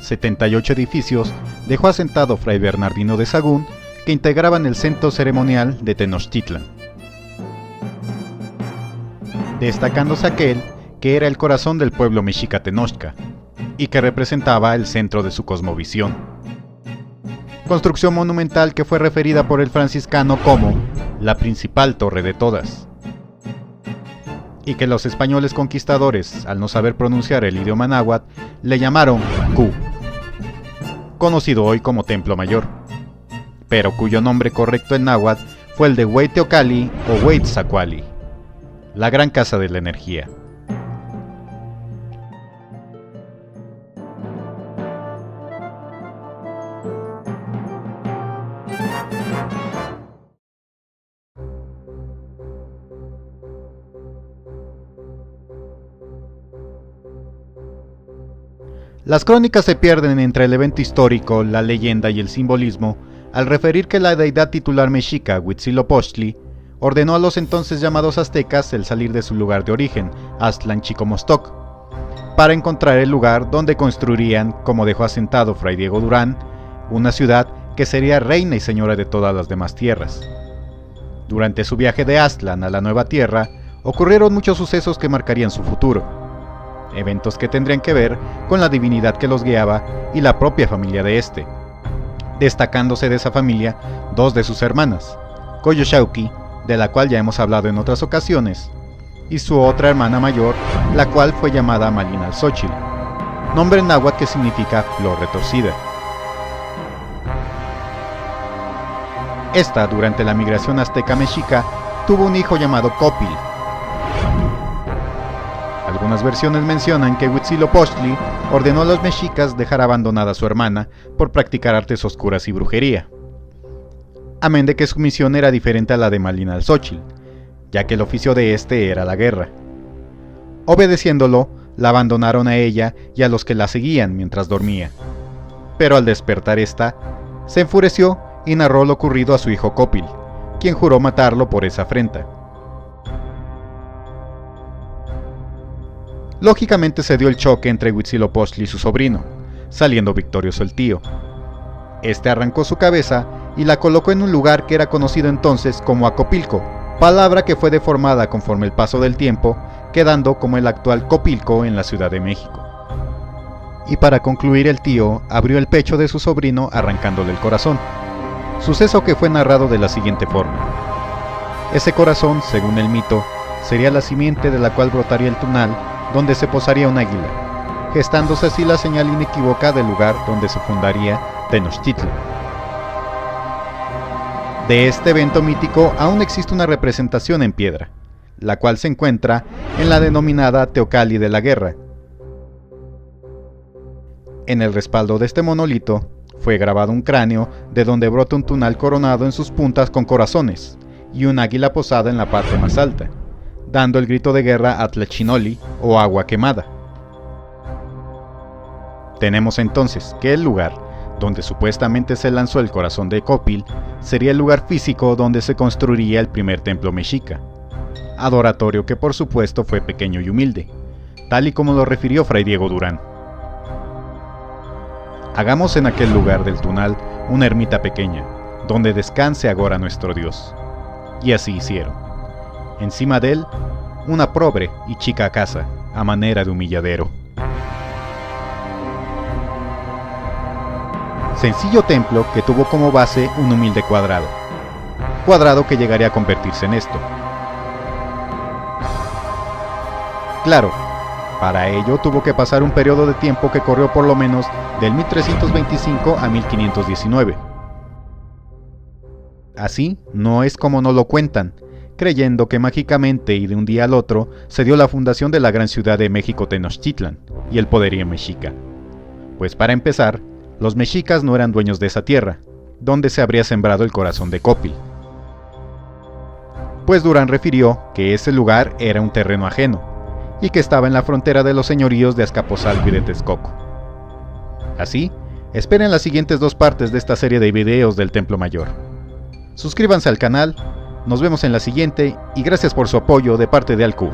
78 edificios dejó asentado Fray Bernardino de Sahagún, que integraban el centro ceremonial de Tenochtitlan, destacándose aquel que era el corazón del pueblo mexica Tenochca, y que representaba el centro de su cosmovisión. Construcción monumental que fue referida por el franciscano como la principal torre de todas, y que los españoles conquistadores, al no saber pronunciar el idioma náhuatl, le llamaron Q, conocido hoy como Templo Mayor, pero cuyo nombre correcto en náhuatl fue el de Hueyteocalli o Hueytzacualli, la gran casa de la energía. Las crónicas se pierden entre el evento histórico, la leyenda y el simbolismo al referir que la deidad titular mexica, Huitzilopochtli, ordenó a los entonces llamados aztecas el salir de su lugar de origen, Aztlan-Chicomostoc, para encontrar el lugar donde construirían, como dejó asentado Fray Diego Durán, una ciudad que sería reina y señora de todas las demás tierras. Durante su viaje de Aztlán a la nueva tierra, ocurrieron muchos sucesos que marcarían su futuro. Eventos que tendrían que ver con la divinidad que los guiaba y la propia familia de este, destacándose de esa familia dos de sus hermanas, Coyolxauhqui, de la cual ya hemos hablado en otras ocasiones, y su otra hermana mayor, la cual fue llamada Malinalxóchitl, nombre náhuatl que significa flor retorcida. Esta, durante la migración azteca-mexica, tuvo un hijo llamado Copil. Algunas versiones mencionan que Huitzilopochtli ordenó a los mexicas dejar abandonada a su hermana por practicar artes oscuras y brujería, amén de que su misión era diferente a la de Malinalxóchitl, ya que el oficio de este era la guerra. Obedeciéndolo, la abandonaron a ella y a los que la seguían mientras dormía, pero al despertar esta, se enfureció y narró lo ocurrido a su hijo Copil, quien juró matarlo por esa afrenta. Lógicamente se dio el choque entre Huitzilopochtli y su sobrino, saliendo victorioso el tío. Este arrancó su cabeza y la colocó en un lugar que era conocido entonces como Acopilco, palabra que fue deformada conforme el paso del tiempo, quedando como el actual Copilco en la Ciudad de México. Y para concluir, el tío abrió el pecho de su sobrino arrancándole el corazón, suceso que fue narrado de la siguiente forma. Ese corazón, según el mito, sería la simiente de la cual brotaría el tunal donde se posaría un águila, gestándose así la señal inequívoca del lugar donde se fundaría Tenochtitlan. De este evento mítico aún existe una representación en piedra, la cual se encuentra en la denominada Teocalli de la Guerra. En el respaldo de este monolito fue grabado un cráneo de donde brota un tunal coronado en sus puntas con corazones y un águila posada en la parte más alta, dando el grito de guerra a Tlachinoli o agua quemada. Tenemos entonces que el lugar donde supuestamente se lanzó el corazón de Copil sería el lugar físico donde se construiría el primer templo mexica, adoratorio que por supuesto fue pequeño y humilde, tal y como lo refirió Fray Diego Durán. Hagamos en aquel lugar del tunal una ermita pequeña, donde descanse agora nuestro Dios. Y así hicieron. Encima de él, una pobre y chica casa, a manera de humilladero. Sencillo templo que tuvo como base un humilde cuadrado que llegaría a convertirse en esto. Claro, para ello tuvo que pasar un periodo de tiempo que corrió por lo menos del 1325 a 1519. Así no es como nos lo cuentan, creyendo que mágicamente y de un día al otro se dio la fundación de la gran ciudad de México Tenochtitlan y el poderío mexica. Pues para empezar, los mexicas no eran dueños de esa tierra, donde se habría sembrado el corazón de Copil. Pues Durán refirió que ese lugar era un terreno ajeno, y que estaba en la frontera de los señoríos de Azcapotzalco y de Texcoco. Así, esperen las siguientes dos partes de esta serie de videos del Templo Mayor. Suscríbanse al canal, nos vemos en la siguiente y gracias por su apoyo de parte de Alcu.